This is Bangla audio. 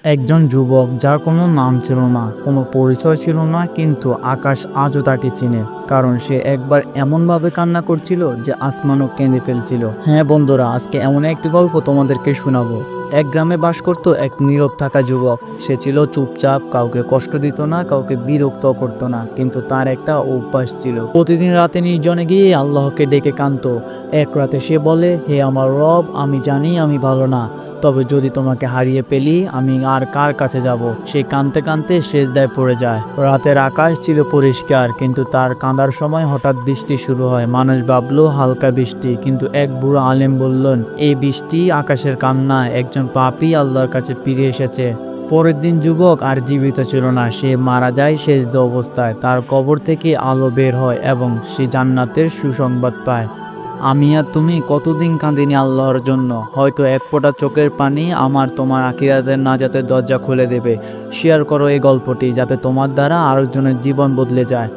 একজন যুবক যার কোনো নাম ছিল না, কোনো পরিচয় ছিল না, কিন্তু আকাশ আজও তাকে চিনে, কারণ সে একবার এমনভাবে কান্না করছিল যে আসমানও কেঁদে ফেলছিল। হ্যাঁ বন্ধুরা, আজকে এমন একটি গল্প তোমাদেরকে শোনাবো। এক গ্রামে বাস করত এক নীরব থাকা যুবক। সে ছিল চুপচাপ, কাউকে কষ্ট দিত না, কাউকে বিরক্ত করতো না, কিন্তু তার একটা অভ্যাস ছিল। প্রতিদিন রাতে নির্জনে গিয়ে আল্লাহকে ডেকে কাঁদতো। এক রাতে সে বলে, হে আমার রব, আমি জানি আমি ভালো না, তবে যদি তোমাকে হারিয়ে ফেলি আমি আর কার কাছে যাব। সে কাঁদতে কাঁদতে সেজদায় পড়ে যায়। রাতের আকাশ ছিল পরিষ্কার, কিন্তু তার কাঁদার সময় হঠাৎ বৃষ্টি শুরু হয়। মানুষ ভাবলো হালকা বৃষ্টি, কিন্তু এক বুড়ো আলেম বললেন, এই বৃষ্টি আকাশের কান্না, একজন পাপী আল্লাহর কাছে ফিরে এসেছে। পরের দিন যুবক আর জীবিত ছিল না, সে মারা যায় সেজদা অবস্থায়। তার কবর থেকে আলো বের হয় এবং সে জান্নাতের সুসংবাদ পায়। আমি আর তুমি কতদিন কাঁদিনি আল্লাহর জন্য। হয়তো এক ফোঁটা চোখের পানি আমার তোমার আখিরাতের নাজাতের দরজা খুলে দেবে। শেয়ার করো এই গল্পটি, যাতে তোমার দ্বারা আরেকজনের জীবন বদলে যায়।